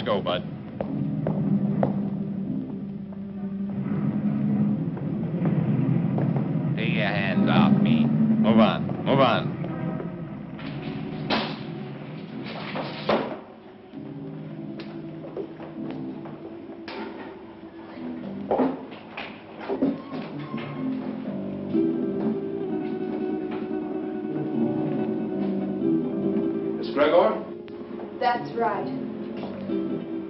go, Bud. Take your hands off me. Move on. Move on. Gregor? That's right.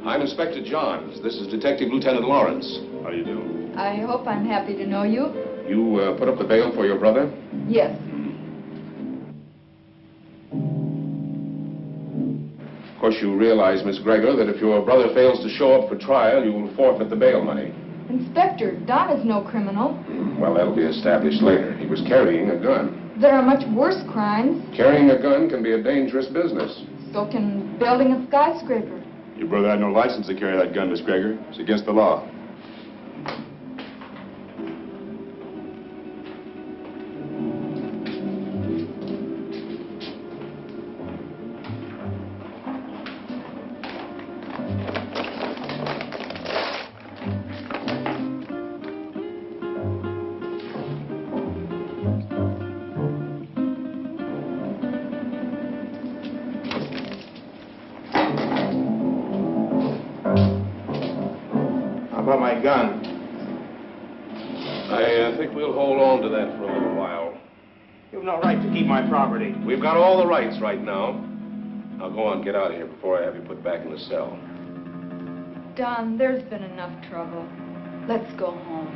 I'm Inspector Johns. This is Detective Lieutenant Lawrence. How do you do? I hope I'm happy to know you. You put up the bail for your brother? Yes. Of course, you realize, Miss Gregor, that if your brother fails to show up for trial, you will forfeit the bail money. Inspector, Don is no criminal. Well, that'll be established later. He was carrying a gun. There are much worse crimes. Carrying a gun can be a dangerous business. So can building a skyscraper. Your brother had no license to carry that gun, Miss Gregor. It's against the law. About my gun. I think we'll hold on to that for a little while. You have no right to keep my property. We've got all the rights right now. Now go on, get out of here before I have you put back in the cell. Don, there's been enough trouble. Let's go home.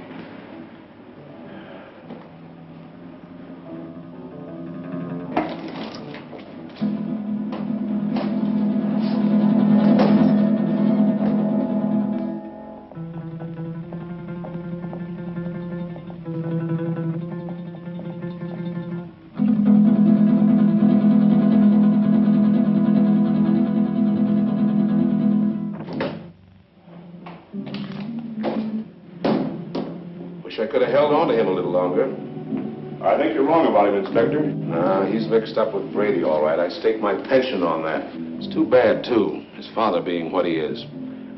I could have held on to him a little longer. I think you're wrong about him, Inspector. Nah, he's mixed up with Brady, all right. I stake my pension on that. It's too bad, too, his father being what he is.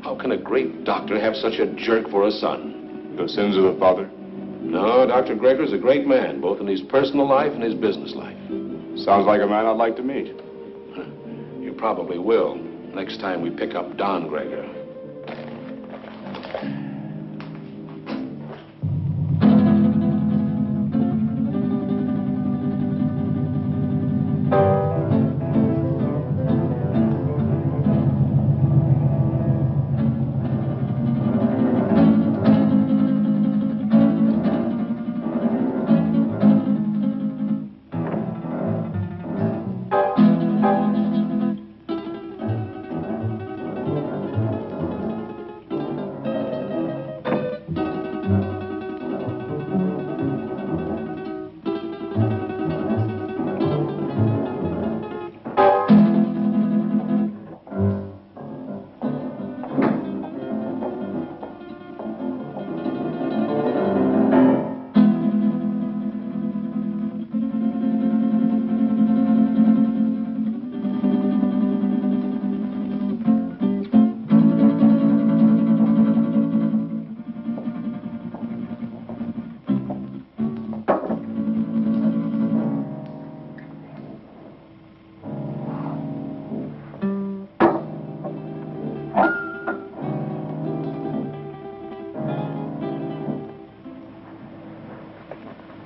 How can a great doctor have such a jerk for a son? The sins of the father? No, Dr. Gregor's a great man, both in his personal life and his business life. Sounds like a man I'd like to meet. You probably will, next time we pick up Don Gregor.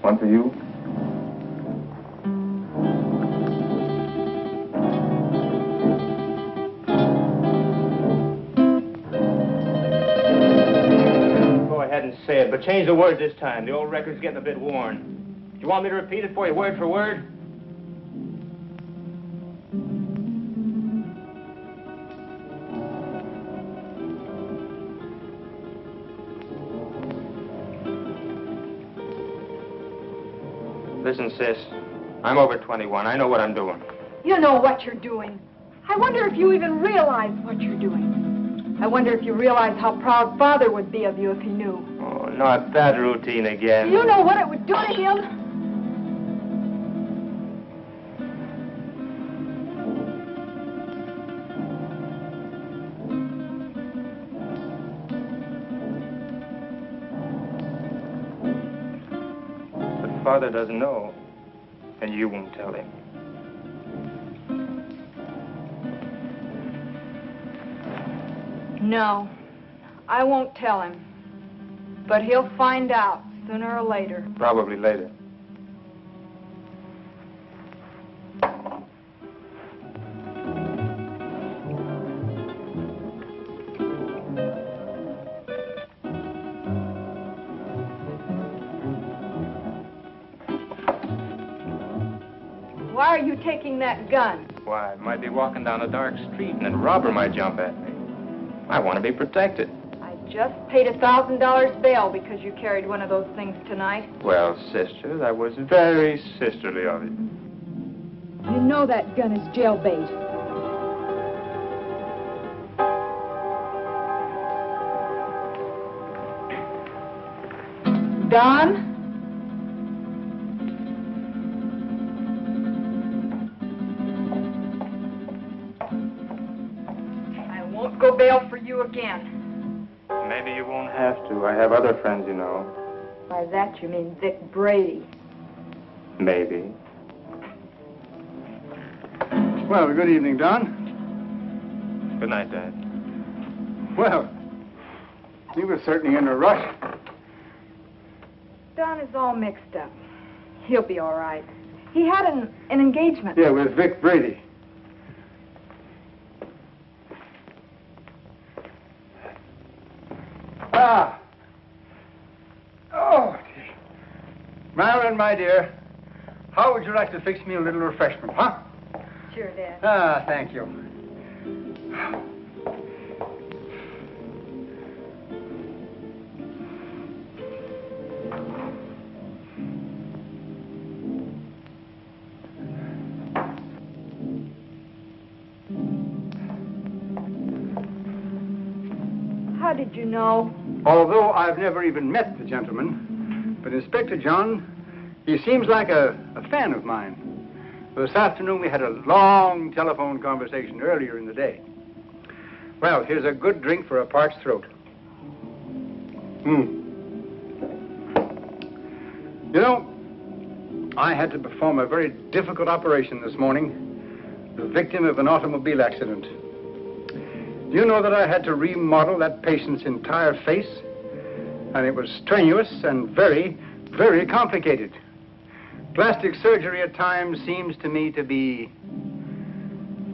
One for you. Go ahead and say it, but change the word this time. The old record's getting a bit worn. Do you want me to repeat it for you word for word? Listen, sis, I'm over 21. I know what I'm doing. You know what you're doing. I wonder if you even realize what you're doing. I wonder if you realize how proud Father would be of you if he knew. Oh, not that routine again. You know what it would do to him? father doesn't know, and you won't tell him. No, I won't tell him. But he'll find out sooner or later. Probably later. Why are you taking that gun? Why, I might be walking down a dark street and a robber might jump at me. I want to be protected. I just paid $1,000 bail because you carried one of those things tonight. Well, sister, that was very sisterly of you. You know that gun is jailbait. Don? I won't go bail for you again. Maybe you won't have to. I have other friends, you know. By that you mean Vic Brady. Maybe. Well, good evening, Don. Good night, Dad. Well, you were certainly in a rush. Don is all mixed up. He'll be all right. He had an engagement. Yeah, with Vic Brady. Ah. Oh, dear. Marilyn, my dear, how would you like to fix me a little refreshment, huh? Sure, Dad. Ah, thank you. How did you know? Although I've never even met the gentleman, but Inspector John, he seems like a fan of mine. This afternoon we had a long telephone conversation earlier in the day. Well, here's a good drink for a parched throat. You know, I had to perform a very difficult operation this morning, the victim of an automobile accident. Do you know that I had to remodel that patient's entire face? And it was strenuous and very, very complicated. Plastic surgery at times seems to me to be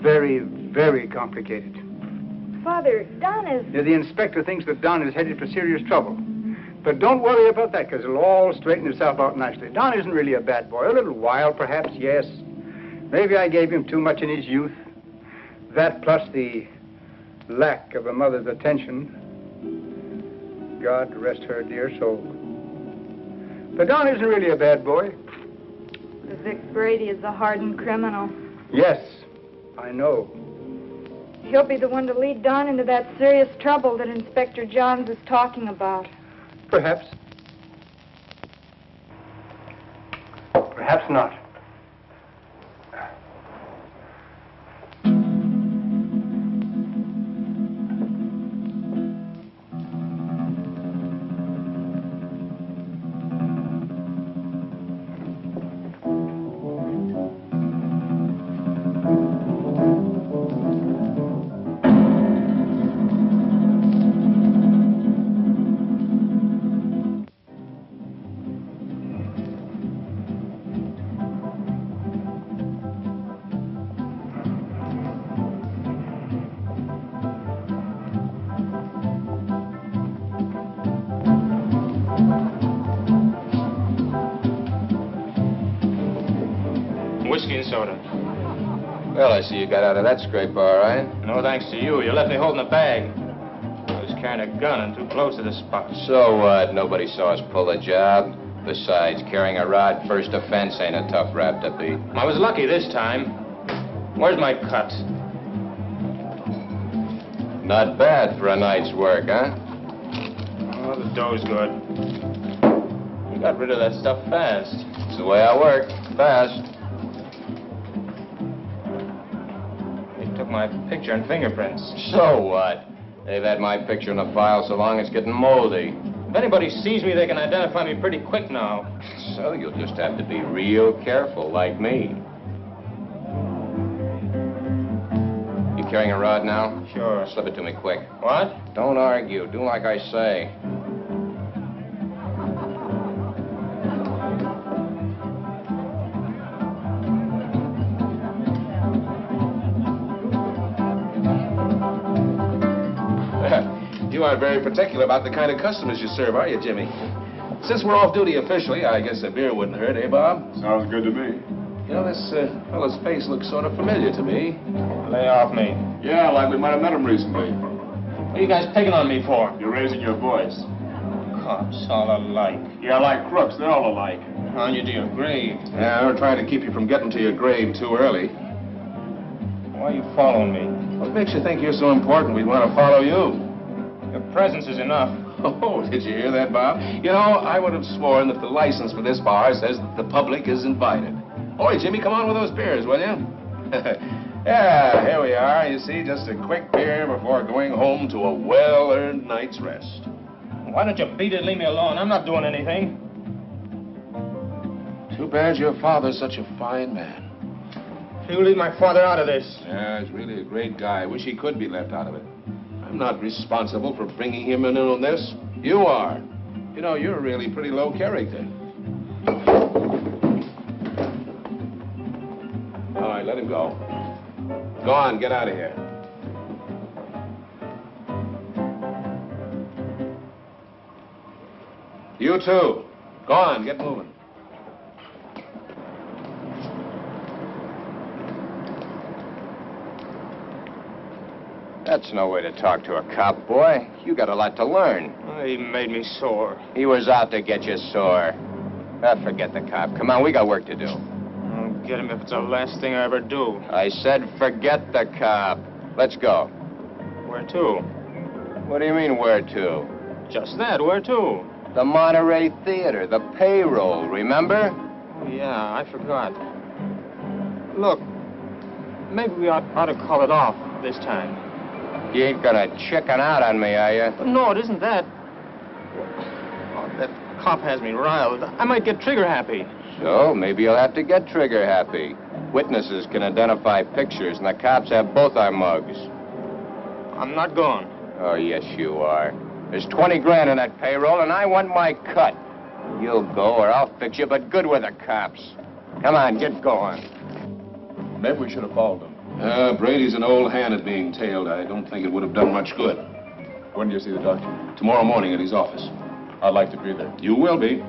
very, very complicated. Father, Don is... Yeah, the inspector thinks that Don is headed for serious trouble. But don't worry about that, because it'll all straighten itself out nicely. Don isn't really a bad boy. A little wild, perhaps, yes. Maybe I gave him too much in his youth. That plus the lack of a mother's attention. God rest her dear soul. But Don isn't really a bad boy. The Vic Brady is a hardened criminal. Yes, I know. He'll be the one to lead Don into that serious trouble that Inspector Johns is talking about. Perhaps. Perhaps not. Whiskey and soda. Well, I see you got out of that scrape all right. No thanks to you. You left me holding a bag. I was carrying a gun and too close to the spot. So what? Nobody saw us pull a job. Besides, carrying a rod first offense ain't a tough rap to beat. I was lucky this time. Where's my cut? Not bad for a night's work, huh? Oh, the dough's good. You got rid of that stuff fast. It's the way I work. Fast. They took my picture and fingerprints. So what? They've had my picture in the file so long it's getting moldy. If anybody sees me, they can identify me pretty quick now. So you'll just have to be real careful, like me. You carrying a rod now? Sure. Slip it to me quick. What? Don't argue. Do like I say. You aren't very particular about the kind of customers you serve, are you, Jimmy? Since we're off duty officially, I guess a beer wouldn't hurt, eh, Bob? Sounds good to me. You know, this fellow's face looks sort of familiar to me. Lay off me. Yeah, like we might have met him recently. What are you guys picking on me for? You're raising your voice. Cops all alike. Yeah, like crooks. They're all alike. On you to your grave. Yeah, we're trying to keep you from getting to your grave too early. Why are you following me? What makes you think you're so important we'd want to follow you? Your presence is enough. Oh, did you hear that, Bob? You know, I would have sworn that the license for this bar says that the public is invited. Oi, Jimmy, come on with those beers, will you? Yeah, here we are. You see, just a quick beer before going home to a well-earned night's rest. Why don't you beat it and leave me alone? I'm not doing anything. Too bad your father's such a fine man. You leave my father out of this. Yeah, he's really a great guy. I wish he could be left out of it. I'm not responsible for bringing him in on this. You are. You know, you're really pretty low character. All right, let him go. Go on, get out of here. You too. Go on, get moving. That's no way to talk to a cop, boy. You got a lot to learn. He made me sore. He was out to get you sore. Forget the cop. Come on, we got work to do. I'll get him if it's the last thing I ever do. I said forget the cop. Let's go. Where to? What do you mean, where to? Just that, where to? The Monterey Theater, the payroll, remember? Oh, yeah, I forgot. Look, maybe we ought to call it off this time. You ain't gonna chicken out on me, are you? No, it isn't that. Oh, that cop has me riled. I might get trigger happy. So, maybe you'll have to get trigger happy. Witnesses can identify pictures, and the cops have both our mugs. I'm not going. Oh, yes, you are. There's 20 grand in that payroll, and I want my cut. You'll go, or I'll fix you, but good with the cops. Come on, get going. Maybe we should have followed them. Brady's an old hand at being tailed. I don't think it would have done much good. When do you see the doctor? Tomorrow morning at his office. I'd like to be there. You will be.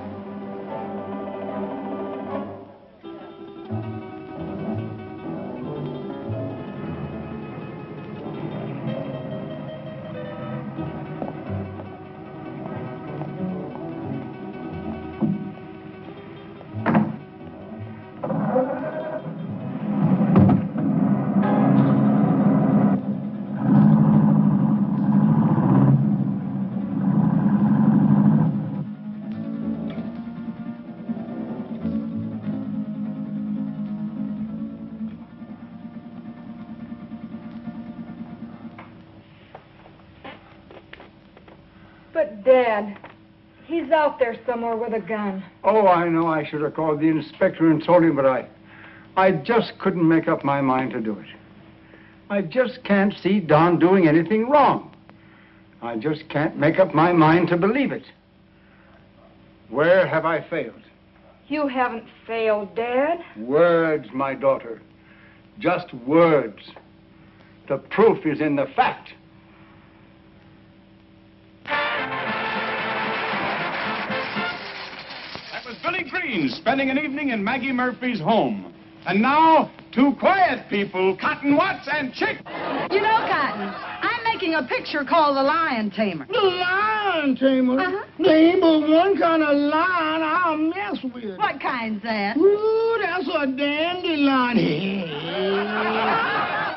But, Dad, he's out there somewhere with a gun. Oh, I know I should have called the inspector and told him, but I just couldn't make up my mind to do it. I just can't see Don doing anything wrong. I just can't make up my mind to believe it. Where have I failed? You haven't failed, Dad. Words, my daughter. Just words. The proof is in the fact. That was Billy Green spending an evening in Maggie Murphy's home. And now, two quiet people, Cotton Watts and Chick. You know, Cotton, I'm making a picture called The Lion Tamer. The lion tamer? Uh-huh. There ain't but one kind of lion I'll mess with. What kind's that? Ooh, that's a dandelion.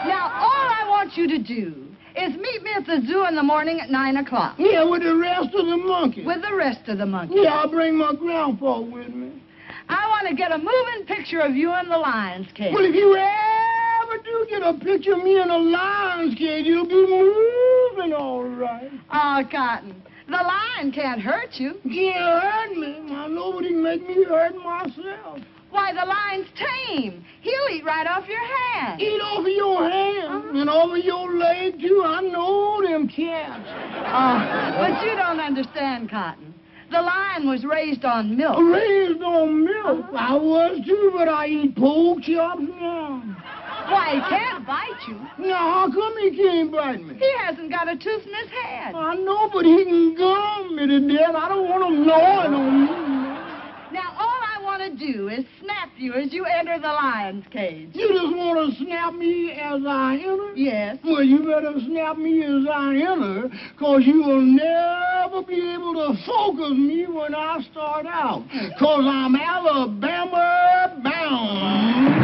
Now, all I want you to do is meet me at the zoo in the morning at 9 o'clock. Yeah, with the rest of the monkeys. With the rest of the monkeys. Yeah, I'll bring my grandpa with me. I want to get a moving picture of you in the lion's cage. Well, if you ever do get a picture of me in a lion's cage, you'll be moving all right. Oh, Cotton, The lion can't hurt you. Can't hurt me. Nobody can make me hurt myself. Why, the lion's tame. He'll eat right off your hand. Eat off of your hand and over your leg, too. I know them cats. But you don't understand, Cotton. The lion was raised on milk. Raised on milk? I was, too, but I eat pork chops now. Why, he can't bite you. Now, how come he can't bite me? He hasn't got a tooth in his head. I know, but he can gum me to death. I don't want him gnawing on me. Now, all I want to do is snap you as you enter the lion's cage. You just want to snap me as I enter? Yes. Well, you better snap me as I enter, because you will never be able to focus me when I start out, because I'm Alabama bound.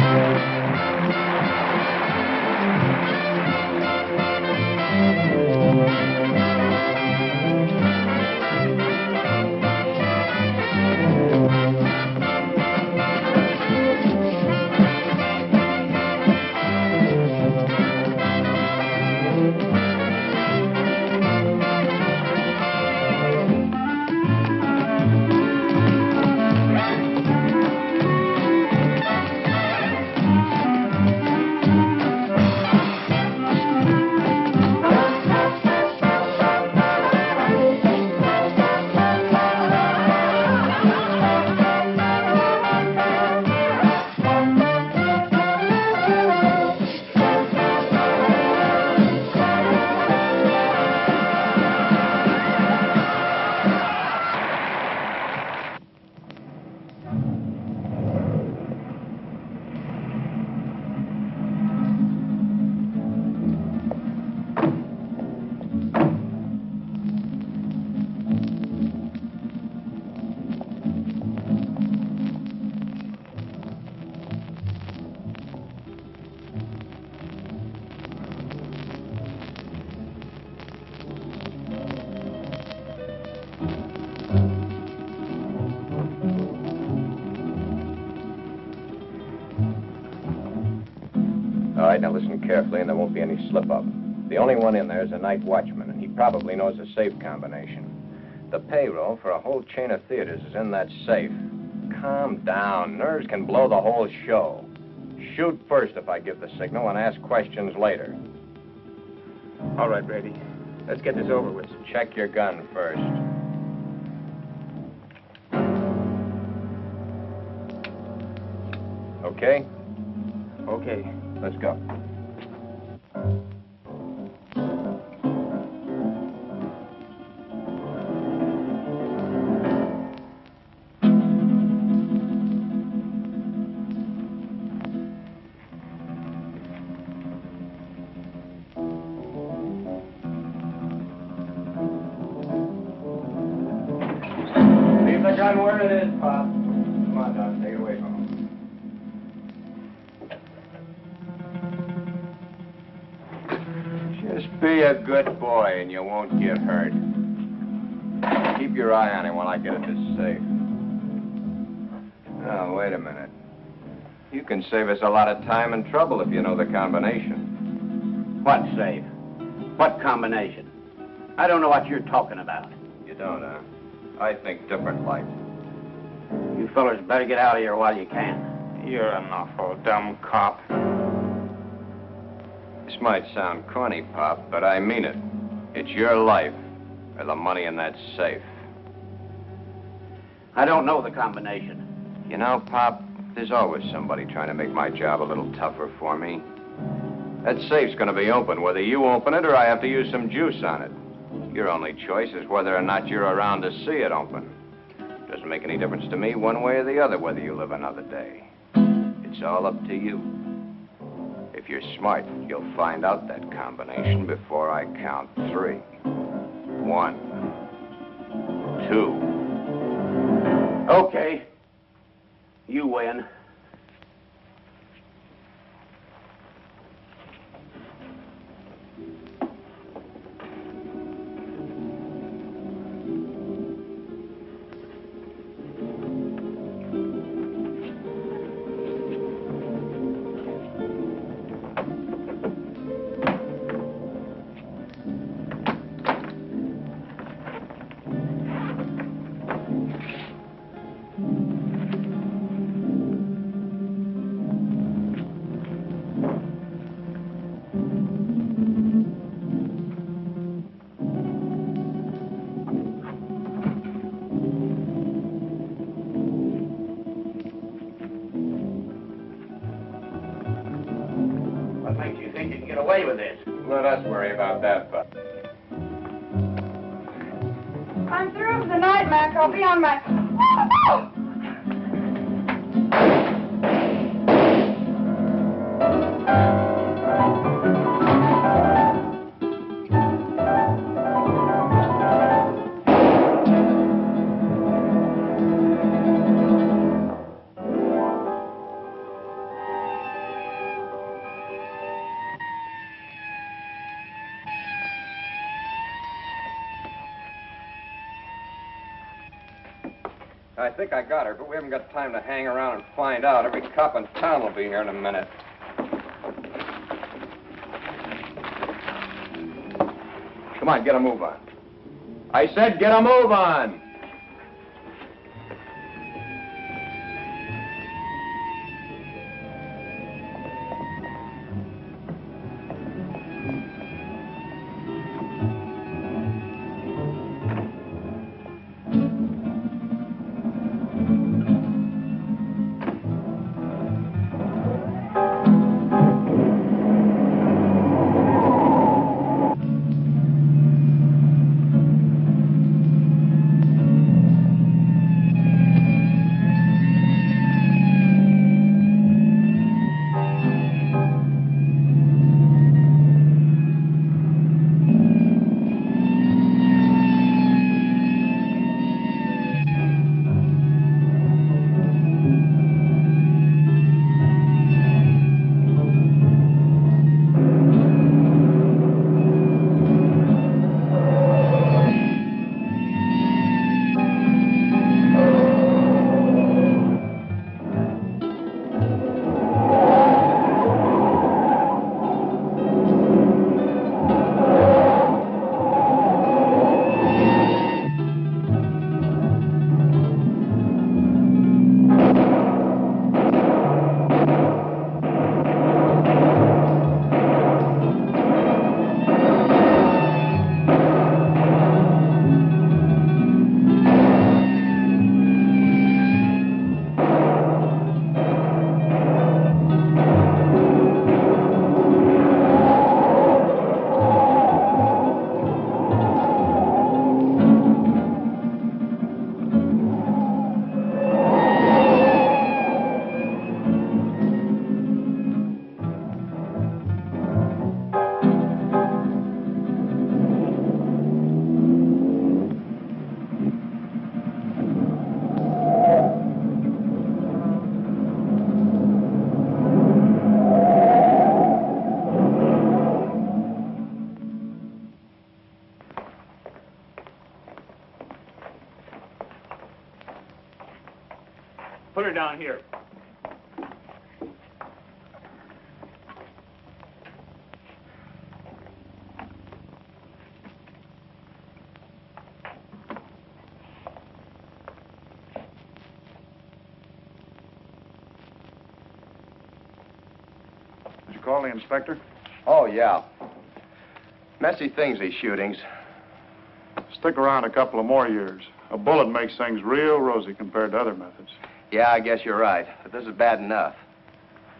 All right, now listen carefully, and there won't be any slip-up. The only one in there is a night watchman, and he probably knows the safe combination. The payroll for a whole chain of theaters is in that safe. Calm down. Nerves can blow the whole show. Shoot first if I give the signal, and ask questions later. All right, Brady. Let's get this over with. Check your gun first. Okay? Okay. Let's go. Leave the gun where it is, Pop. Come on, Doc. Take it away from him. Just be a good boy and you won't get hurt. Keep your eye on him while I get at this safe. Now, wait a minute. You can save us a lot of time and trouble if you know the combination. What safe? What combination? I don't know what you're talking about. You don't, huh? I think different like. You fellers better get out of here while you can. You're an awful dumb cop. This might sound corny, Pop, but I mean it. It's your life or the money in that safe. I don't know the combination. You know, Pop, there's always somebody trying to make my job a little tougher for me. That safe's going to be open, whether you open it or I have to use some juice on it. Your only choice is whether or not you're around to see it open. Doesn't make any difference to me one way or the other whether you live another day. It's all up to you. If you're smart, you'll find out that combination before I count 3. 1, 2. Okay. You win. What makes you think you can get away with this? Let us worry about that, Buck. I'm through for the night, Mac. I'll be on my... I think I got her, but we haven't got time to hang around and find out. Every cop in town will be here in a minute. Come on, get a move on. I said get a move on! Put her down here. Did you call the inspector? Oh, yeah. Messy things, these shootings. Stick around a couple of more years. A bullet makes things real rosy compared to other methods. Yeah, I guess you're right. But this is bad enough.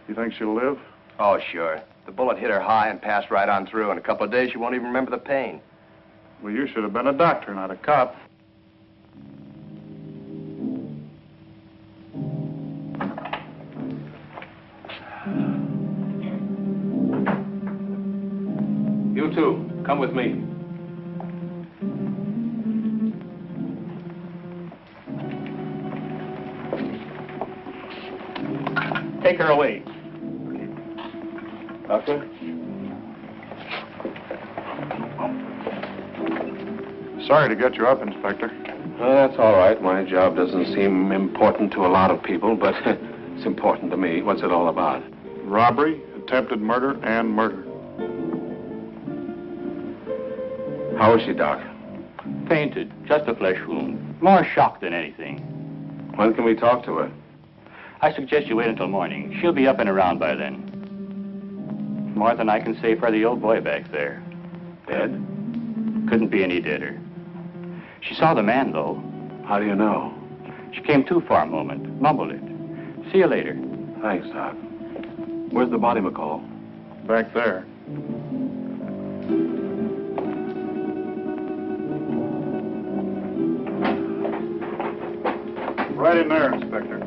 You think she'll live? Oh, sure. The bullet hit her high and passed right on through. In a couple of days, she won't even remember the pain. Well, you should have been a doctor, not a cop. You two, come with me. Take her away. Doctor? Sorry to get you up, Inspector. That's all right. My job doesn't seem important to a lot of people, but it's important to me. What's it all about? Robbery, attempted murder, and murder. How is she, Doc? Fainted. Just a flesh wound. More shock than anything. When can we talk to her? I suggest you wait until morning. She'll be up and around by then. More than I can say for the old boy back there. Dead? Couldn't be any deader. She saw the man, though. How do you know? She came to for a moment, mumbled it. See you later. Thanks, Doc. Where's the body, McCall? back there. Right in there, Inspector.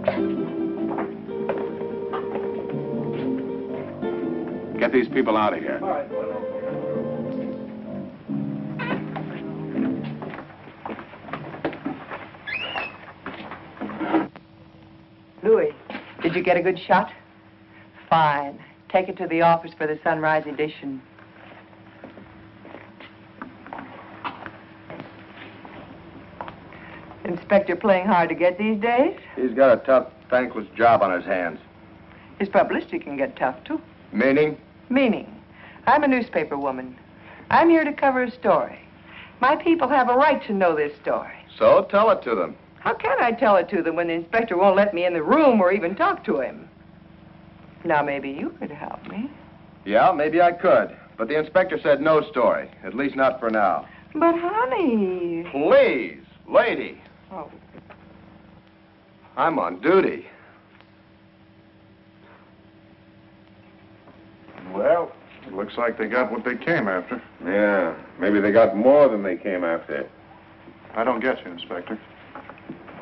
Get these people out of here. All right. Louis, did you get a good shot? Fine. Take it to the office for the sunrise edition. Inspector playing hard to get these days? He's got a tough, thankless job on his hands. His publicity can get tough, too. Meaning? Meaning, I'm a newspaper woman. I'm here to cover a story. My people have a right to know this story. So tell it to them. How can I tell it to them when the inspector won't let me in the room or even talk to him? Now, maybe you could help me. Yeah, maybe I could. But the inspector said no story. At least not for now. But, honey... Please, lady. Oh. I'm on duty. Well, it looks like they got what they came after. Yeah, maybe they got more than they came after. I don't get you, Inspector.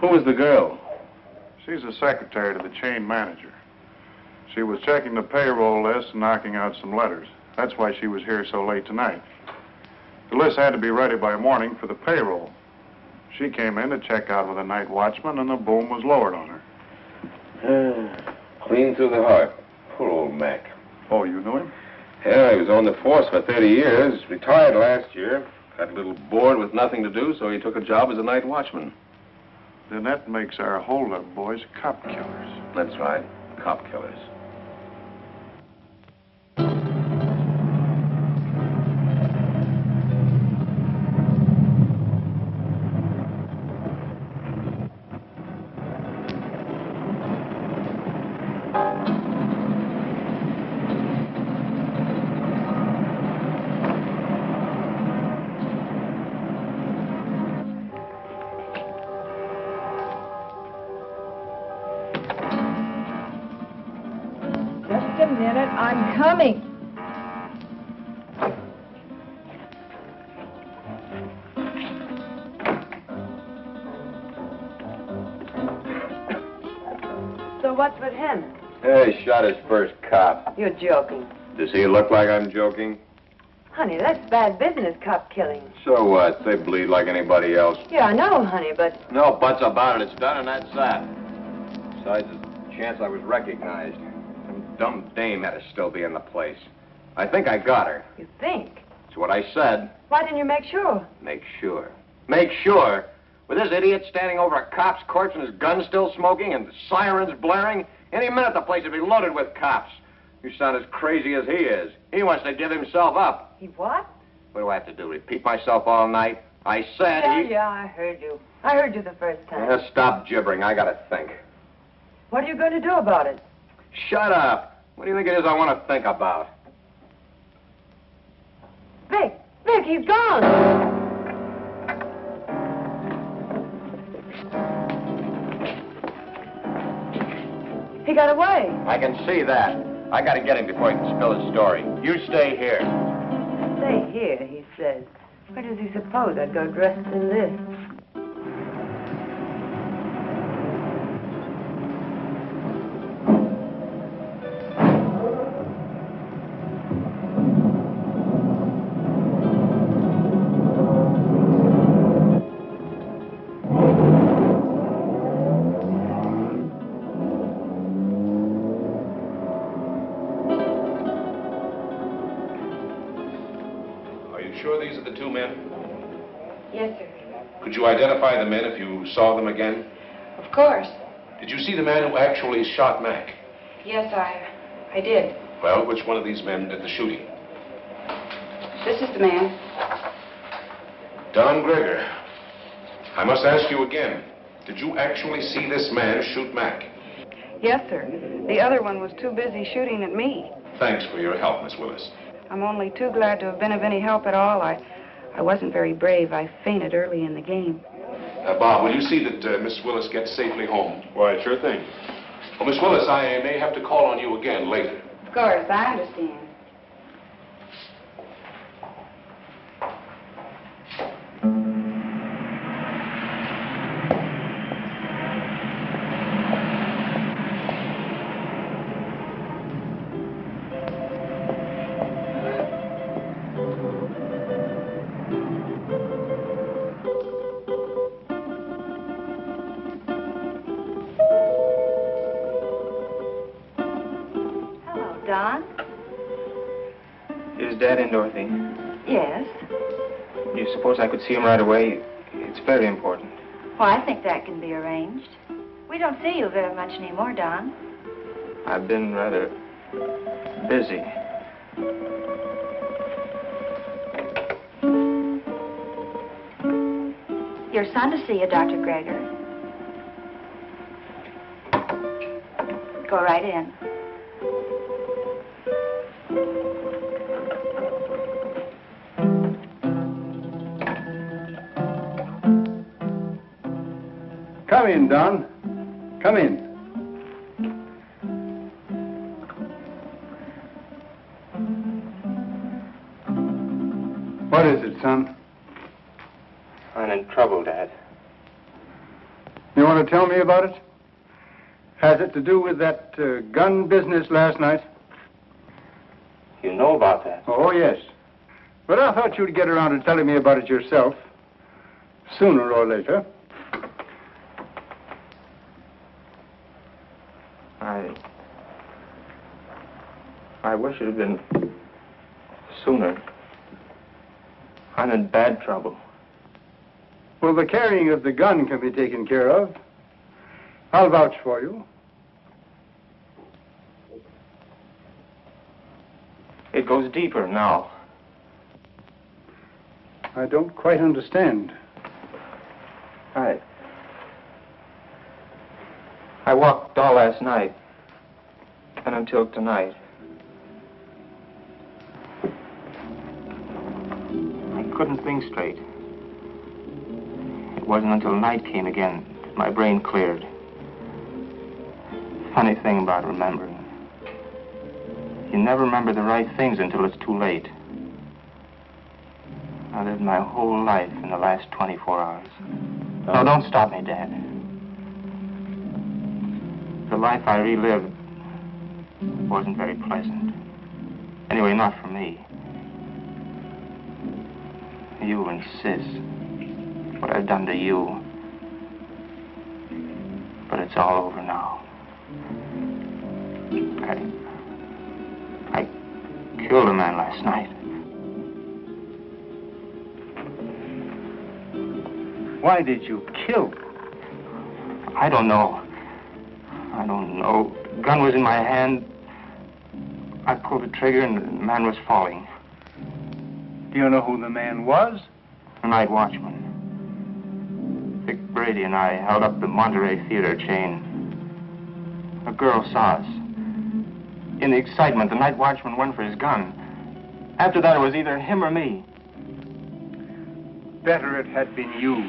Who was the girl? She's the secretary to the chain manager. She was checking the payroll list and knocking out some letters. That's why she was here so late tonight. The list had to be ready by morning for the payroll. She came in to check out with a night watchman, and the boom was lowered on her. Clean through the heart. Poor old Mac. Oh, you knew him? Yeah, he was on the force for 30 years. Retired last year. Got a little bored with nothing to do, so he took a job as a night watchman. Then that makes our hold-up boys cop killers. That's right. Cop killers. I'm coming. So what's with him? Hey, shot his first cop. You're joking. Does he look like I'm joking? Honey, that's bad business, cop killing. So what? They bleed like anybody else. Yeah, I know, honey, but... No buts about it. It's done and that's that. Besides, there's a chance I was recognized. Some dumb dame had to still be in the place. I think I got her. You think? That's what I said. Why didn't you make sure? Make sure. Make sure? With this idiot standing over a cop's corpse and his gun still smoking and the sirens blaring, any minute the place would be loaded with cops. You sound as crazy as he is. He wants to give himself up. He what? What do I have to do? Repeat myself all night? I said Yeah, I heard you. I heard you the first time. Yeah, stop gibbering. I gotta think. What are you going to do about it? Shut up. What do you think it is I want to think about? Vic! Vic, he's gone! He got away. I can see that. I gotta get him before he can spill his story. You stay here. Stay here, he says. Where does he suppose I'd go dressed in this? Could you identify the men if you saw them again? Of course. Did you see the man who actually shot Mac? Yes, I did. Well, which one of these men did the shooting? This is the man. Don Gregor. I must ask you again. Did you actually see this man shoot Mac? Yes, sir. The other one was too busy shooting at me. Thanks for your help, Miss Willis. I'm only too glad to have been of any help at all. I wasn't very brave. I fainted early in the game. Bob, will you see that Miss Willis gets safely home? Why, sure thing. Well, Miss Willis, I may have to call on you again later. Of course, I understand. Don? Is Dad in, Dorothy? Yes. Do you suppose I could see him right away? It's very important. Well, I think that can be arranged. We don't see you very much anymore, Don. I've been rather busy. Your son to see you, Dr. Gregor. Go right in. Come in, Don. Come in. What is it, son? I'm in trouble, Dad. You want to tell me about it? Has it to do with that gun business last night? You know about that? Oh, yes. But I thought you'd get around to telling me about it yourself. Sooner or later. I wish it had been sooner. I'm in bad trouble. Well, the carrying of the gun can be taken care of. I'll vouch for you. It goes deeper now. I don't quite understand. I walked all last night and until tonight. I couldn't think straight. It wasn't until night came again that my brain cleared. Funny thing about remembering. You never remember the right things until it's too late. I lived my whole life in the last 24 hours. No, don't stop me, Dad. The life I relived wasn't very pleasant. Anyway, not for me. You and Sis. What I've done to you. But it's all over now. I killed a man last night. Why did you kill? I don't know. I don't know. The gun was in my hand. I pulled the trigger and the man was falling. Do you know who the man was? The night watchman. Vic Brady and I held up the Monterey Theater chain. A girl saw us. In the excitement, the night watchman went for his gun. After that, it was either him or me. Better it had been you.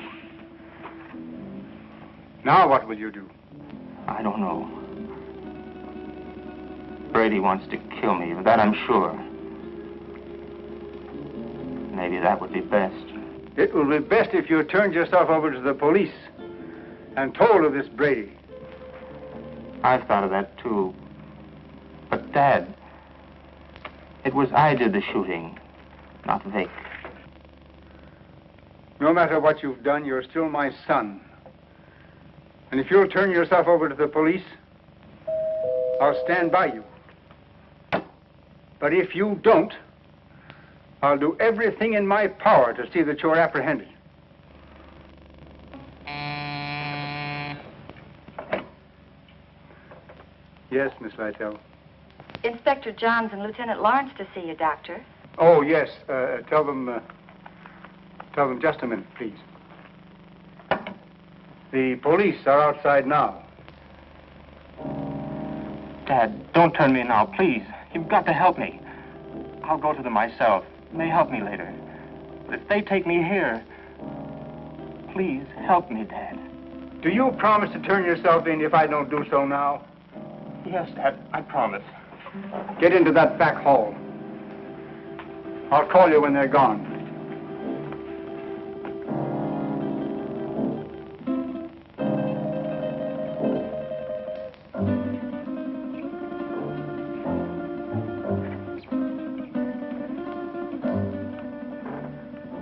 Now what will you do? I don't know. Brady wants to kill me, of that I'm sure. Maybe that would be best. It will be best if you turned yourself over to the police and told of this Brady. I've thought of that, too. But, Dad, it was I did the shooting, not Vic. No matter what you've done, you're still my son. And if you'll turn yourself over to the police, I'll stand by you. But if you don't, I'll do everything in my power to see that you're apprehended. Yes, Miss Lytell. Inspector Johns and Lieutenant Lawrence to see you, Doctor. Oh, yes. Tell them just a minute, please. The police are outside now. Dad, don't turn me now, please. You've got to help me. I'll go to them myself. They may help me later. But if they take me here, please help me, Dad. Do you promise to turn yourself in if I don't do so now? Yes, Dad, I promise. Get into that back hall. I'll call you when they're gone.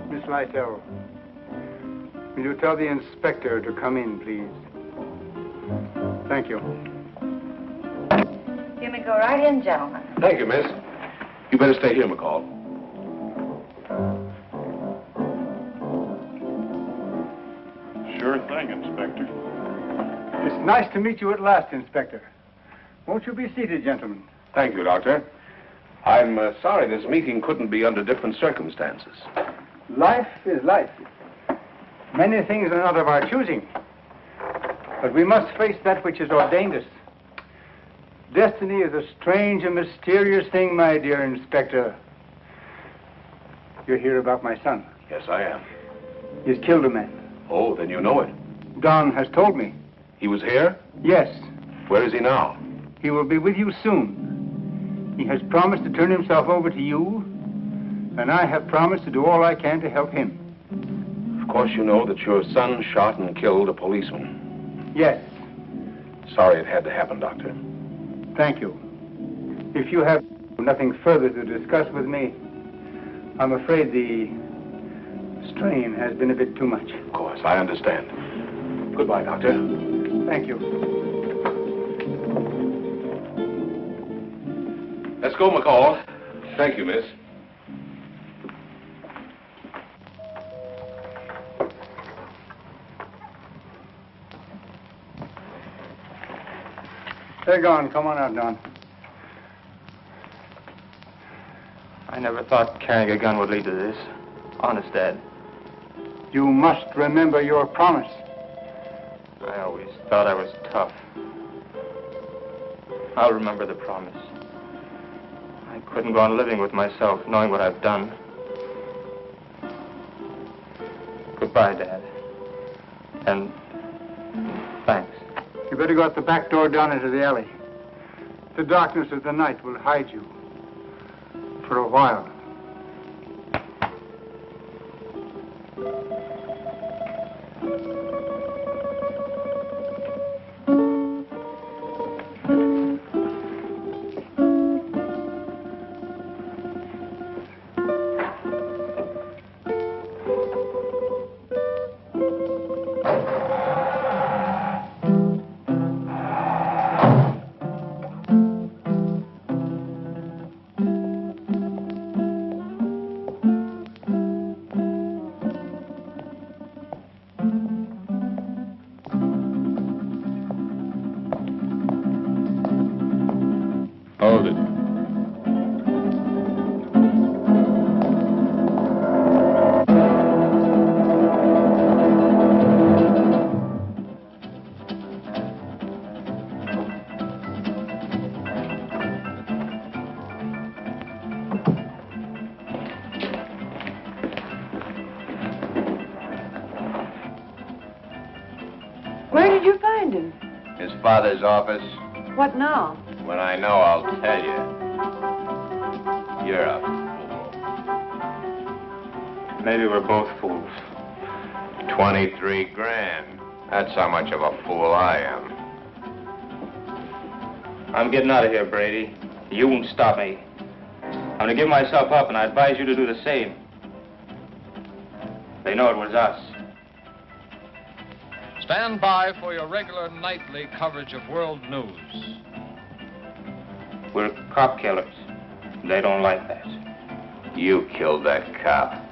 Miss Lytell, will you tell the inspector to come in, please? Thank you. You may go right in, gentlemen. Thank you, miss. You better stay here, McCall. Sure thing, Inspector. It's nice to meet you at last, Inspector. Won't you be seated, gentlemen? Thank you, Doctor. I'm sorry this meeting couldn't be under different circumstances. Life is life. Many things are not of our choosing. But we must face that which is ordained us. Destiny is a strange and mysterious thing, my dear Inspector. You're here about my son. Yes, I am. He's killed a man. Oh, then you know it. Don has told me. He was here? Yes. Where is he now? He will be with you soon. He has promised to turn himself over to you, and I have promised to do all I can to help him. Of course you know that your son shot and killed a policeman. Yes. Sorry it had to happen, Doctor. Thank you. If you have nothing further to discuss with me, I'm afraid the strain has been a bit too much. Of course, I understand. Goodbye, Doctor. Thank you. Let's go, McCall. Thank you, miss. They're gone. Come on out, Don. I never thought carrying a gun would lead to this. Honest, Dad. You must remember your promise. I always thought I was tough. I'll remember the promise. I couldn't go on living with myself, knowing what I've done. Goodbye, Dad. And thanks. You better go out the back door down into the alley. The darkness of the night will hide you. For a while. Hold it. Where did you find him? His father's office. What now? When I know, I'll tell you. You're a fool. Maybe we're both fools. 23 grand. That's how much of a fool I am. I'm getting out of here, Brady. You won't stop me. I'm going to give myself up, and I advise you to do the same. They know it was us. Stand by for your regular nightly coverage of world news. We're cop killers. They don't like that. You killed that cop.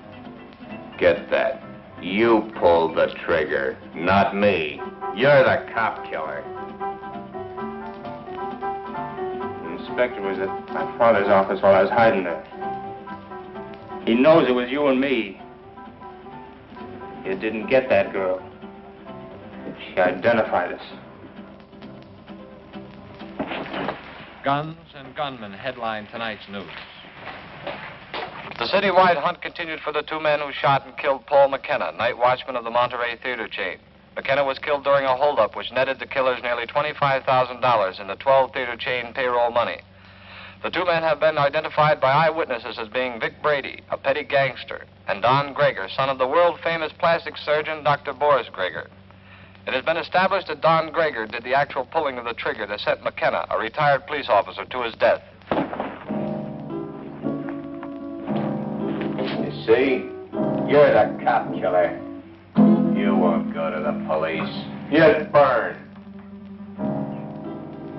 Get that. You pulled the trigger, not me. You're the cop killer. The inspector was at my father's office while I was hiding there. He knows it was you and me. You didn't get that girl. She identified us. Guns and gunmen headline tonight's news. The citywide hunt continued for the two men who shot and killed Paul McKenna, night watchman of the Monterey theater chain. McKenna was killed during a holdup which netted the killers nearly $25,000 in the 12 theater chain payroll money. The two men have been identified by eyewitnesses as being Vic Brady, a petty gangster, and Don Gregor, son of the world-famous plastic surgeon Dr. Boris Gregor. It has been established that Don Gregor did the actual pulling of the trigger that sent McKenna, a retired police officer, to his death. You see? You're the cop killer. You won't go to the police. You'd burn.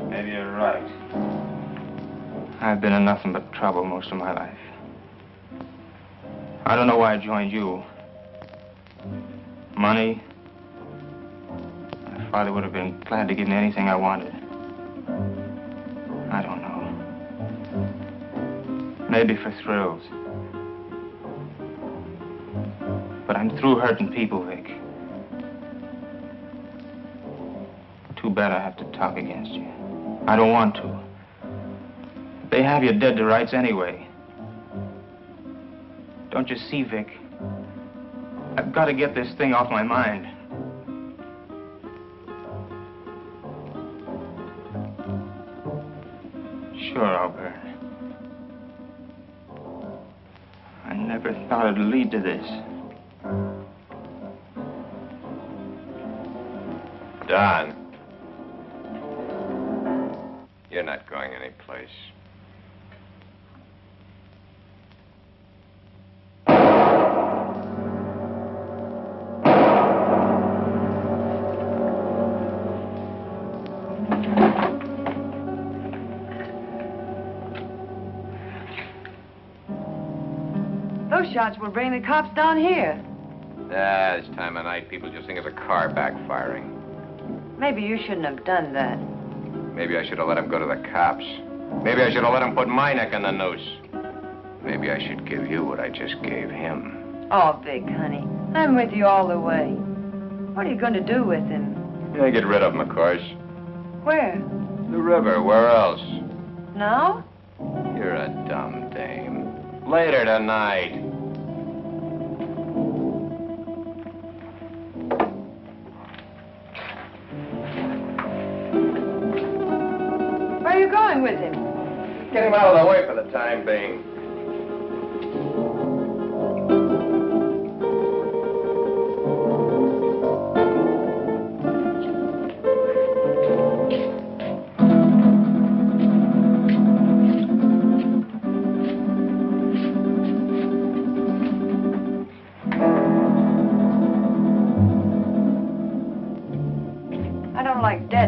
Maybe you're right. I've been in nothing but trouble most of my life. I don't know why I joined you. Money? My father would have been glad to give me anything I wanted. I don't know. Maybe for thrills. But I'm through hurting people, Vic. Too bad I have to talk against you. I don't want to. They have you dead to rights anyway. Don't you see, Vic? I've got to get this thing off my mind. Sure, I'll burn. I never thought it'd lead to this. Don. You're not going anyplace. Those shots will bring the cops down here. Ah, this time of night, people just think it's a car backfiring. Maybe you shouldn't have done that. Maybe I should have let him go to the cops. Maybe I should have let him put my neck in the noose. Maybe I should give you what I just gave him. Oh, Vic, honey, I'm with you all the way. What are you going to do with him? Yeah, get rid of him, of course. Where? The river, where else? Now? You're a dumb dame. Later tonight. Where are you going with him? Get him out of the way for the time being.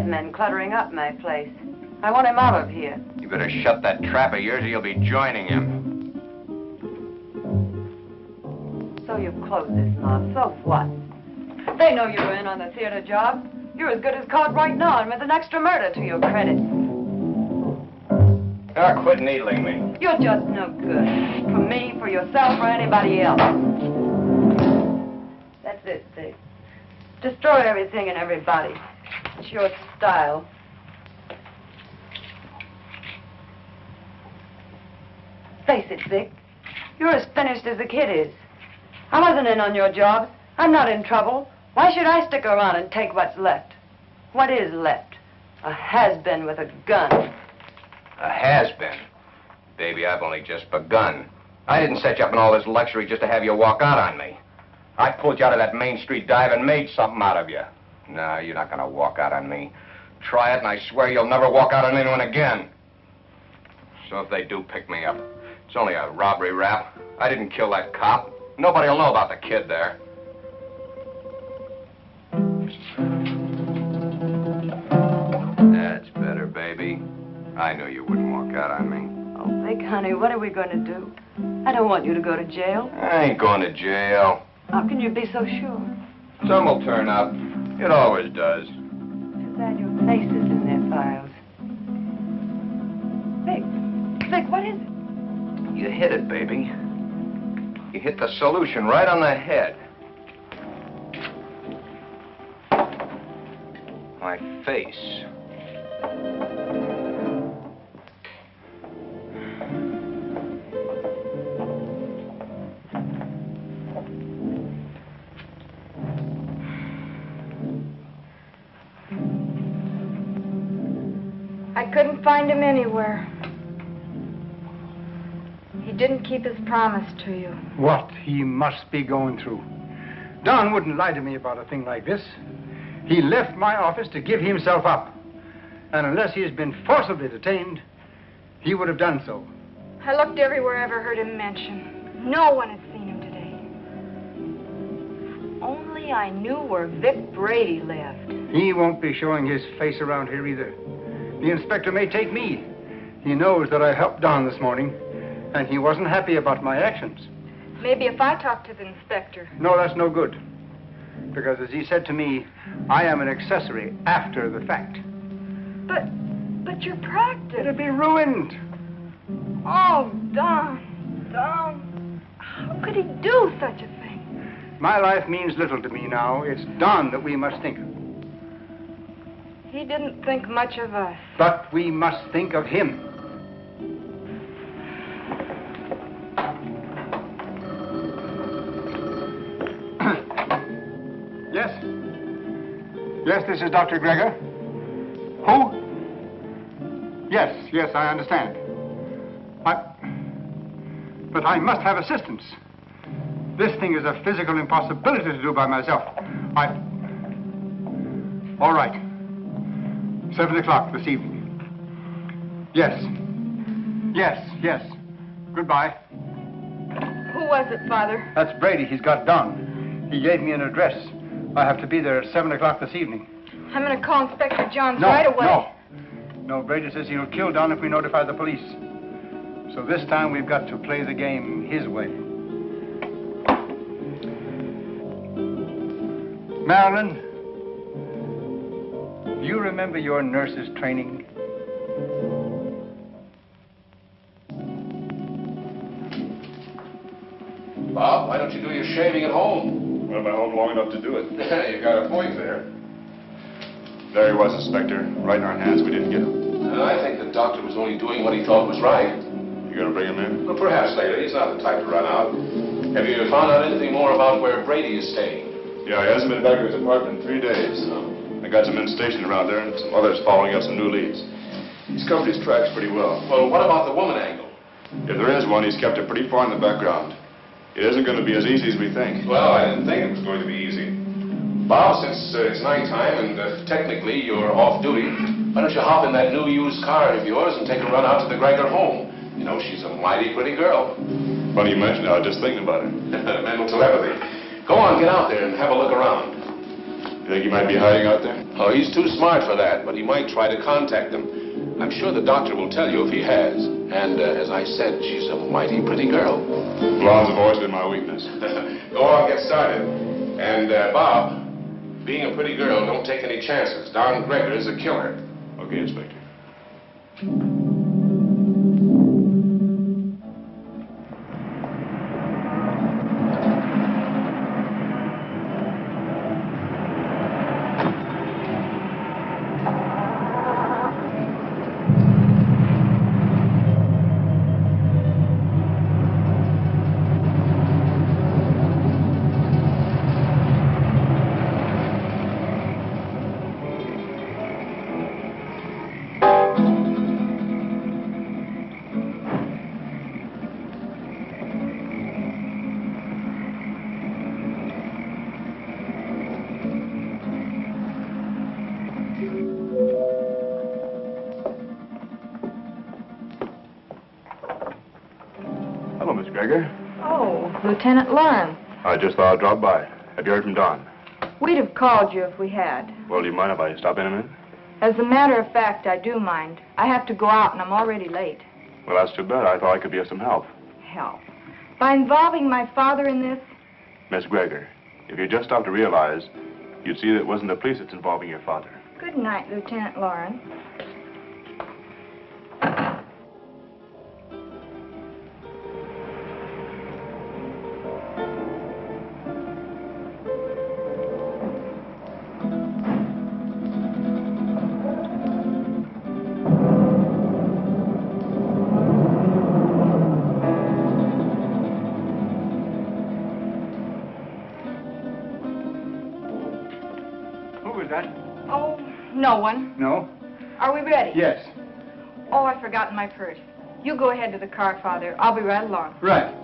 Men cluttering up my place. I want him out of here. You better shut that trap of yours or you'll be joining him. So you've closed this mob. So what? They know you're in on the theater job. You're as good as caught right now and with an extra murder to your credit. Now quit needling me. You're just no good. For me, for yourself, or anybody else. That's it, Vic. Destroy everything and everybody. It's your style. Face it, Vic. You're as finished as the kid is. I wasn't in on your job. I'm not in trouble. Why should I stick around and take what's left? What is left? A has-been with a gun. A has-been? Baby, I've only just begun. I didn't set you up in all this luxury just to have you walk out on me. I pulled you out of that Main Street dive and made something out of you. No, you're not going to walk out on me. Try it, and I swear you'll never walk out on anyone again. So if they do pick me up, it's only a robbery rap. I didn't kill that cop. Nobody will know about the kid there. That's better, baby. I knew you wouldn't walk out on me. Oh, Vic, honey, what are we going to do? I don't want you to go to jail. I ain't going to jail. How can you be so sure? Some will turn up. It always does. Too bad your face is in their files. Vic, what is it? You hit it, baby. You hit the solution right on the head. My face. I couldn't find him anywhere. He didn't keep his promise to you. What he must be going through. Don wouldn't lie to me about a thing like this. He left my office to give himself up. And unless he has been forcibly detained, he would have done so. I looked everywhere I ever heard him mentioned. No one had seen him today. If only I knew where Vic Brady lived. He won't be showing his face around here either. The inspector may take me. He knows that I helped Don this morning, and he wasn't happy about my actions. Maybe if I talk to the inspector. No, that's no good. Because as he said to me, I am an accessory after the fact. But your practice. It'll be ruined. Oh, Don. How could he do such a thing? My life means little to me now. It's Don that we must think of. He didn't think much of us. But we must think of him. Yes? Yes, this is Dr. Gregor. Who? Yes, I understand. But I must have assistance. This thing is a physical impossibility to do by myself. All right. 7 o'clock this evening. Yes. Goodbye. Who was it, Father? That's Brady. He's got Don. He gave me an address. I have to be there at 7 o'clock this evening. I'm going to call Inspector Johns right away. No, Brady says he'll kill Don if we notify the police. So this time we've got to play the game his way. Marilyn, do you remember your nurse's training? Bob, why don't you do your shaving at home? Well, I'm home long enough to do it. You got a point there. There he was, Inspector. Right in our hands. We didn't get him. I think the doctor was only doing what he thought was right. You gonna bring him in? Well, perhaps later. He's not the type to run out. Have you found out anything more about where Brady is staying? Yeah, he hasn't been back to his apartment in 3 days. I got some men stationed around there and some others following up some new leads. He's covered his tracks pretty well. Well, what about the woman angle? If there is one, he's kept it pretty far in the background. It isn't going to be as easy as we think. Well, I didn't think it was going to be easy. Bob, since it's nighttime and technically you're off duty, why don't you hop in that new used car of yours and take a run out to the Gregor home? You know, she's a mighty pretty girl. Funny you mention it. I was just thinking about it. Mental telepathy. Go on, get out there and have a look around. You think he might be hiding out there? Oh, he's too smart for that, but he might try to contact them. I'm sure the doctor will tell you if he has. And as I said, she's a mighty pretty girl. Blondes have always been my weakness. Go on, get started. And, Bob, being a pretty girl, don't take any chances. Don Gregor is a killer. Okay, Inspector. Hello, Miss Gregor. Oh, Lieutenant Lauren. I just thought I'd drop by. Have you heard from Don? We'd have called you if we had. Well, do you mind if I stop in a minute? As a matter of fact, I do mind. I have to go out and I'm already late. Well, that's too bad. I thought I could be of some help. Help? By involving my father in this? Miss Gregor, if you just stopped to realize, you'd see that it wasn't the police that's involving your father. Good night, Lieutenant Lauren. Oh, no one. No? Are we ready? Yes. Oh, I've forgotten my purse. You go ahead to the car, Father. I'll be right along. Right.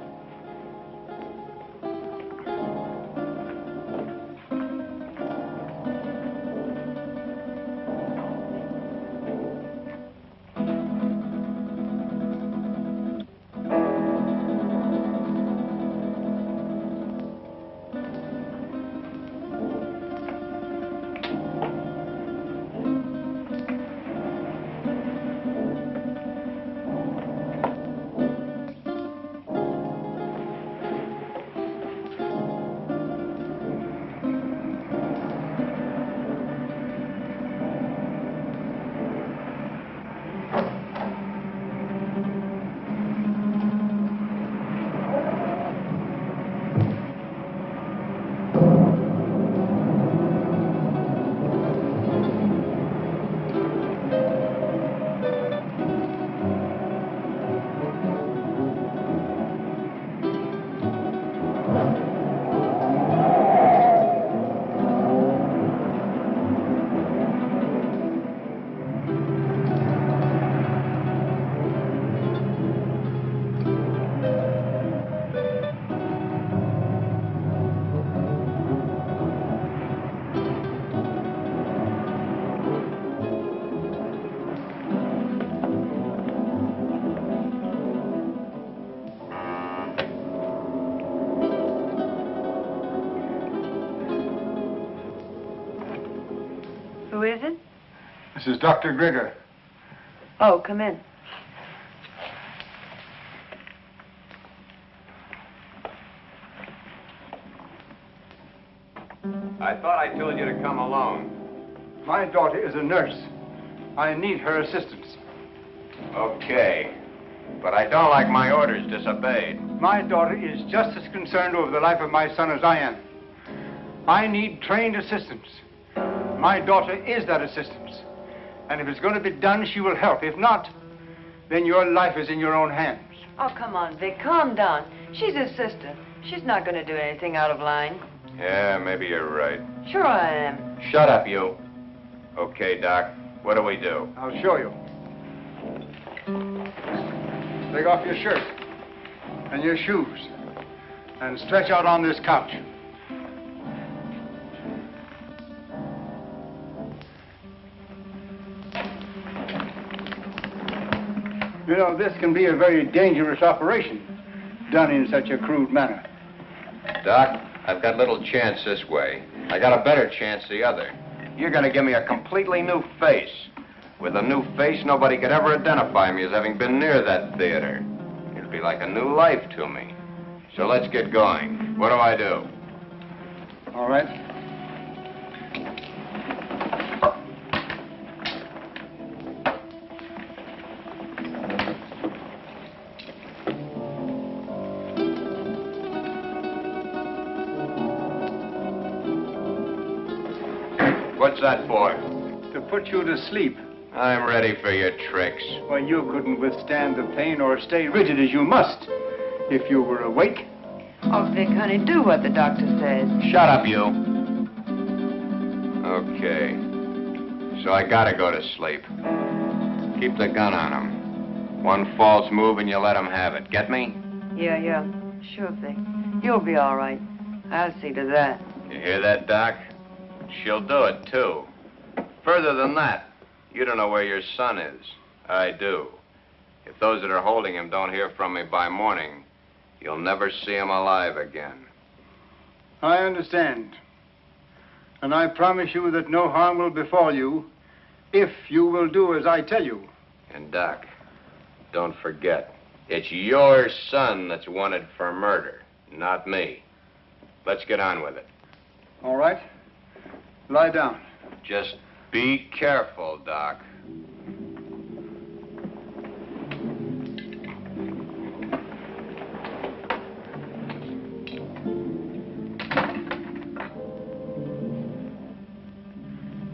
is it? This is Dr. Gregor. Oh, come in. I thought I told you to come alone. My daughter is a nurse. I need her assistance. Okay. But I don't like my orders disobeyed. My daughter is just as concerned over the life of my son as I am. I need trained assistance. My daughter is that assistance. And if it's going to be done, she will help. If not, then your life is in your own hands. Oh, come on, Vic. Calm down. She's his sister. She's not going to do anything out of line. Yeah, maybe you're right. Sure I am. Shut up, you. Okay, Doc. What do we do? I'll show you. Take off your shirt and your shoes and stretch out on this couch. You know, this can be a very dangerous operation done in such a crude manner. Doc, I've got little chance this way. I got a better chance the other. You're going to give me a completely new face. With a new face, nobody could ever identify me as having been near that theater. It'll be like a new life to me. So let's get going. What do I do? All right. What's that for? To put you to sleep. I'm ready for your tricks. Well, you couldn't withstand the pain or stay rigid as you must if you were awake. Oh, Vic, honey, do what the doctor says. Shut up, you. Okay. So I gotta go to sleep. Keep the gun on him. One false move and you let him have it. Get me? Yeah. Sure, Vic. You'll be all right. I'll see to that. You hear that, Doc? She'll do it, too. Further than that, you don't know where your son is. I do. If those that are holding him don't hear from me by morning, you'll never see him alive again. I understand. And I promise you that no harm will befall you if you will do as I tell you. And, Doc, don't forget, it's your son that's wanted for murder, not me. Let's get on with it. All right. Lie down. Just be careful, Doc.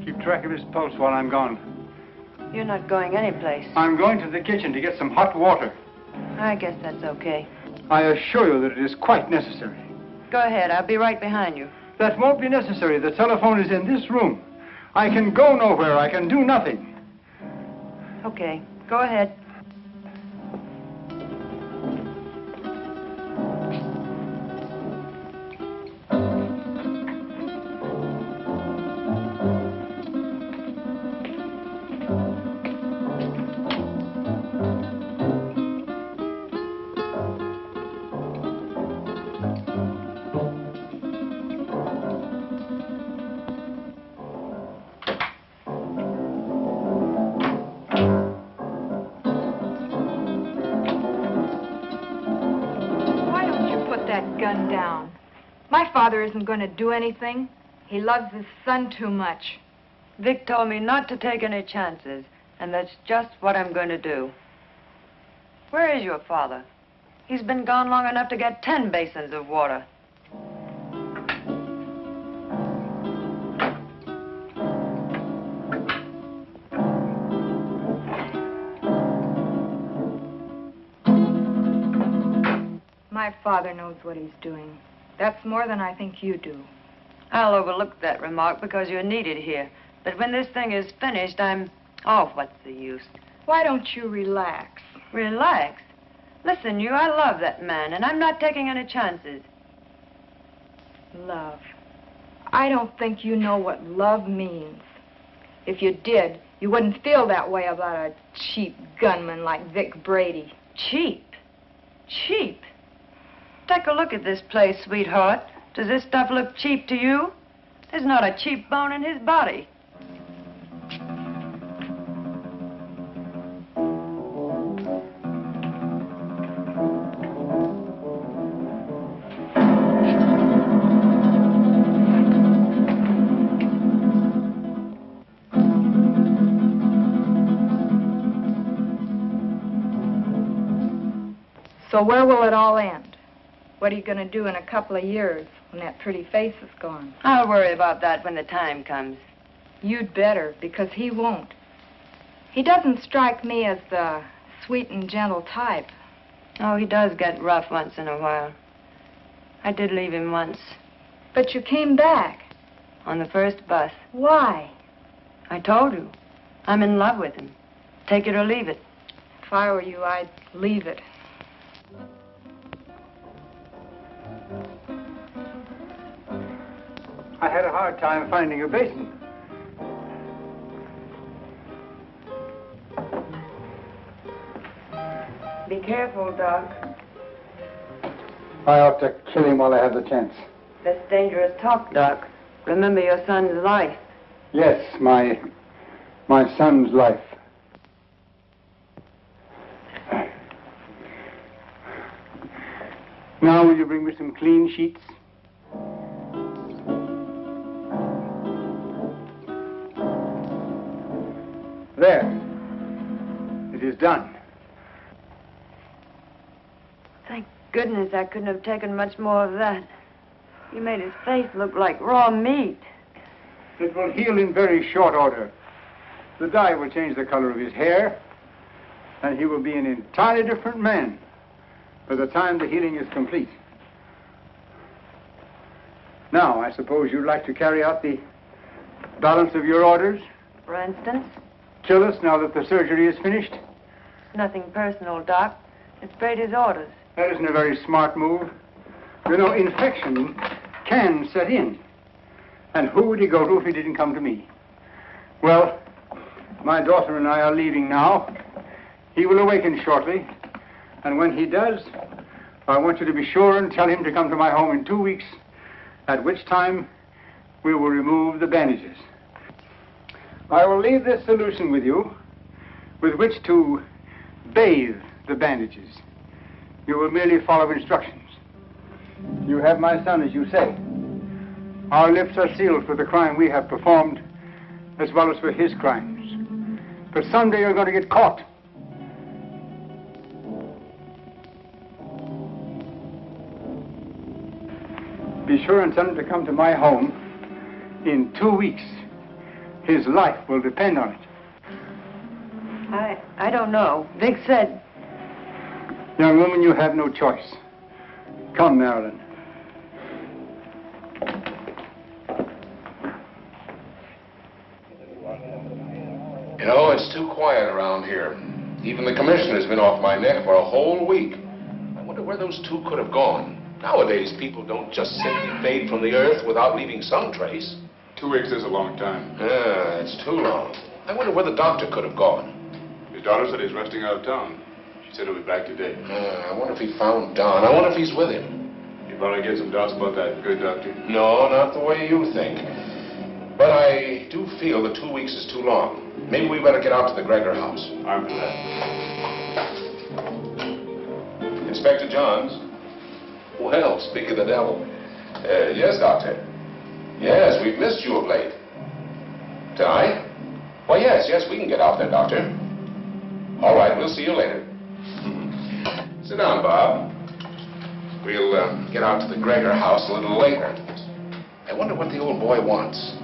Keep track of his pulse while I'm gone. You're not going anyplace. I'm going to the kitchen to get some hot water. I guess that's okay. I assure you that it is quite necessary. Go ahead. I'll be right behind you. That won't be necessary. The telephone is in this room. I can go nowhere. I can do nothing. Okay. Go ahead. Father isn't going to do anything. He loves his son too much. Vic told me not to take any chances, and that's just what I'm going to do. Where is your father? He's been gone long enough to get 10 basins of water. My father knows what he's doing. That's more than I think you do. I'll overlook that remark because you're needed here. But when this thing is finished, oh, what's the use? Why don't you relax? Relax? Listen, I love that man, and I'm not taking any chances. Love. I don't think you know what love means. If you did, you wouldn't feel that way about a cheap gunman like Vic Brady. Cheap? Cheap? Take a look at this place, sweetheart. Does this stuff look cheap to you? There's not a cheap bone in his body. So where will it all end? What are you going to do in a couple of years when that pretty face is gone? I'll worry about that when the time comes. You'd better, because he won't. He doesn't strike me as the sweet and gentle type. Oh, he does get rough once in a while. I did leave him once. But you came back. On the first bus. Why? I told you. I'm in love with him. Take it or leave it. If I were you, I'd leave it. I had a hard time finding a basin. Be careful, Doc. I ought to kill him while I have the chance. That's dangerous talk, Doc. Remember your son's life. Yes, my son's life. Now will you bring me some clean sheets? There. It is done. Thank goodness I couldn't have taken much more of that. You made his face look like raw meat. It will heal in very short order. The dye will change the color of his hair, and he will be an entirely different man by the time the healing is complete. Now, I suppose you'd like to carry out the balance of your orders? For instance? Kill us now that the surgery is finished? Nothing personal, Doc. It's Brady's orders. That isn't a very smart move. You know, infection can set in. And who would he go to if he didn't come to me? Well, my daughter and I are leaving now. He will awaken shortly. And when he does, I want you to be sure and tell him to come to my home in 2 weeks, at which time we will remove the bandages. I will leave this solution with you, with which to bathe the bandages. You will merely follow instructions. You have my son, as you say. Our lips are sealed for the crime we have performed, as well as for his crimes. But someday you're going to get caught. Be sure and tell him to come to my home in 2 weeks. His life will depend on it. I don't know. Vic said... Young woman, you have no choice. Come, Marilyn. You know, it's too quiet around here. Even the commissioner's been off my neck for a whole week. I wonder where those two could have gone. Nowadays, people don't just simply fade from the earth without leaving some trace. 2 weeks is a long time. Yeah, it's too long. I wonder where the doctor could have gone. His daughter said he's resting out of town. She said he'll be back today. I wonder if he found Don. I wonder if he's with him. You probably get some doubts about that, good doctor. No, not the way you think. But I do feel that 2 weeks is too long. Maybe we better get out to the Gregor house. I'm for that. Inspector Johns. Well, speak of the devil. Yes, Doctor. Yes, we've missed you of late. Tonight? Well, yes, we can get out there, Doctor. All right, we'll see you later. Sit down, Bob. We'll get out to the Gregor house a little later. I wonder what the old boy wants.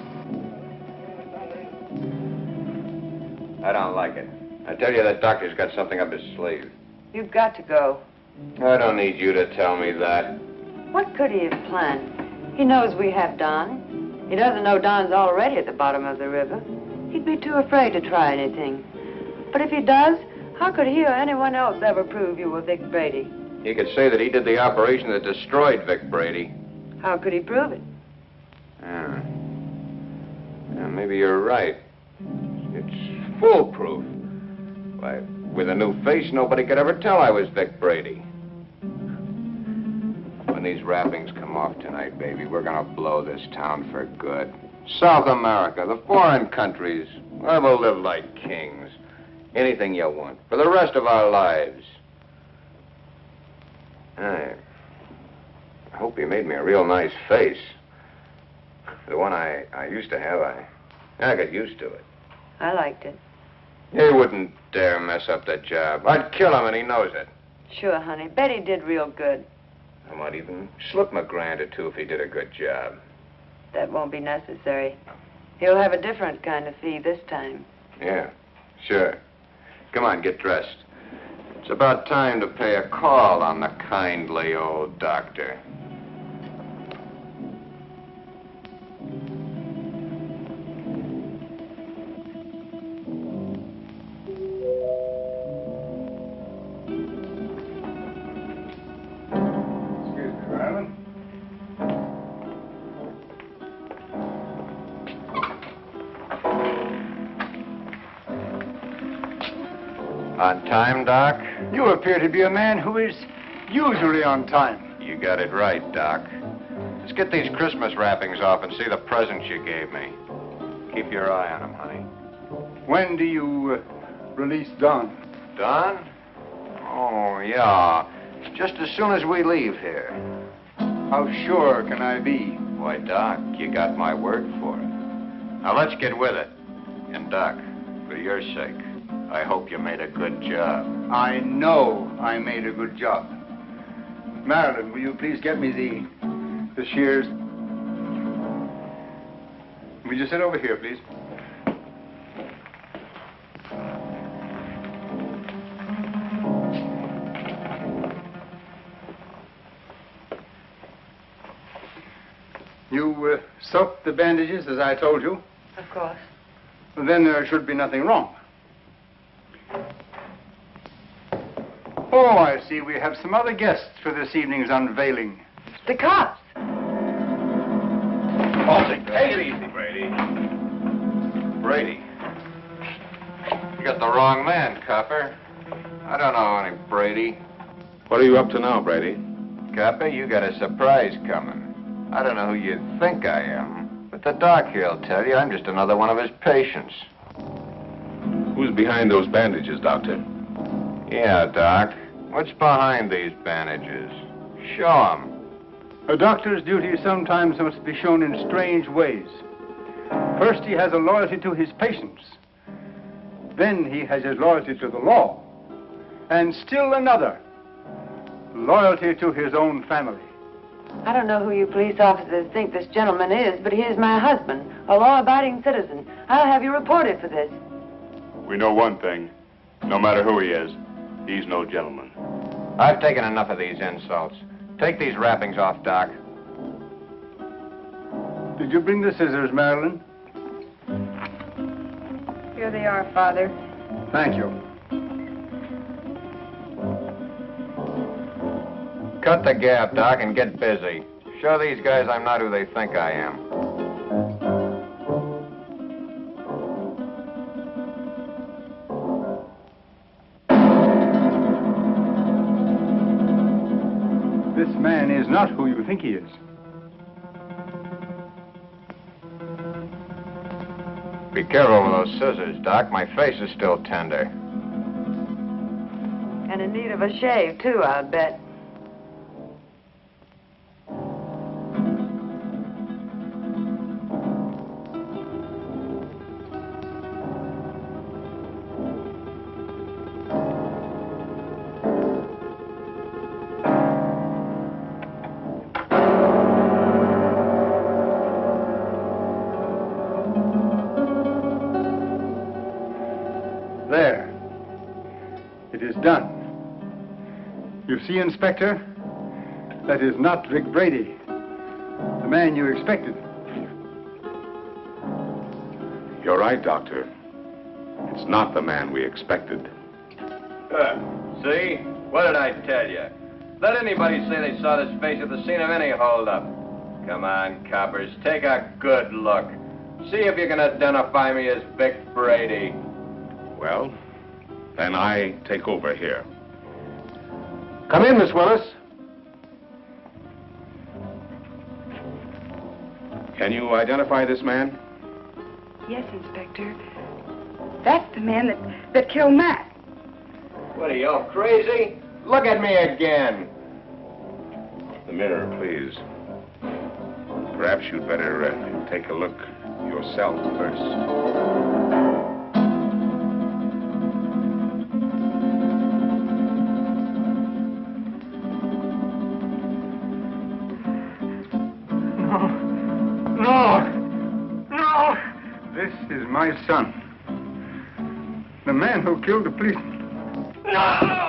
I don't like it. I tell you, that doctor's got something up his sleeve. You've got to go. I don't need you to tell me that. What could he have planned? He knows we have Don. He doesn't know Don's already at the bottom of the river. He'd be too afraid to try anything. But if he does, how could he or anyone else ever prove you were Vic Brady? He could say that he did the operation that destroyed Vic Brady. How could he prove it? Yeah, maybe you're right. It's foolproof. Why, with a new face, nobody could ever tell I was Vic Brady. When these wrappings come off tonight, baby, we're gonna blow this town for good. South America, the foreign countries, where we'll live like kings. Anything you want, for the rest of our lives. I hope you made me a real nice face. The one I used to have, I got used to it. I liked it. He wouldn't dare mess up the job. I'd kill him, and he knows it. Sure, honey. Betty did real good. I might even slip him $1,000 or $2 if he did a good job. That won't be necessary. He'll have a different kind of fee this time. Yeah, sure. Come on, get dressed. It's about time to pay a call on the kindly old doctor. On time, Doc? You appear to be a man who is usually on time. You got it right, Doc. Let's get these Christmas wrappings off and see the presents you gave me. Keep your eye on them, honey. When do you release Don? Don? Oh, yeah. Just as soon as we leave here. How sure can I be? Why, Doc, you got my word for it. Now, let's get with it. And, Doc, for your sake, I hope you made a good job. I know I made a good job. Marilyn, will you please get me the shears? Will you sit over here, please? You soaked the bandages as I told you? Of course. Well, then there should be nothing wrong. Oh, I see. We have some other guests for this evening's unveiling. The cops. Oh, take it easy, Brady. Brady. You got the wrong man, copper. I don't know any Brady. What are you up to now, Brady? Copper, you got a surprise coming. I don't know who you think I am, but the doc here'll tell you I'm just another one of his patients. Who's behind those bandages, Doctor? Yeah, Doc. What's behind these bandages? Show 'em. A doctor's duty sometimes must be shown in strange ways. First, he has a loyalty to his patients. Then he has his loyalty to the law. And still another, loyalty to his own family. I don't know who you police officers think this gentleman is, but he is my husband, a law-abiding citizen. I'll have you reported for this. We know one thing. No matter who he is, he's no gentleman. I've taken enough of these insults. Take these wrappings off, Doc. Did you bring the scissors, Marilyn? Here they are, Father. Thank you. Cut the gap, Doc, and get busy. Show these guys I'm not who they think I am. This man is not who you think he is. Be careful with those scissors, Doc. My face is still tender. And in need of a shave, too, I'll bet. There. It is done. You see, Inspector, that is not Vic Brady, the man you expected. You're right, Doctor. It's not the man we expected. See? What did I tell you? Let anybody say they saw this face at the scene of any holdup. Come on, coppers, take a good look. See if you can identify me as Vic Brady. Well, then I take over here. Come in, Miss Willis. Can you identify this man? Yes, Inspector. That's the man that killed Matt. What are you, all crazy? Look at me again. The mirror, please. Perhaps you'd better take a look yourself first. My son. The man who killed the policeman. No!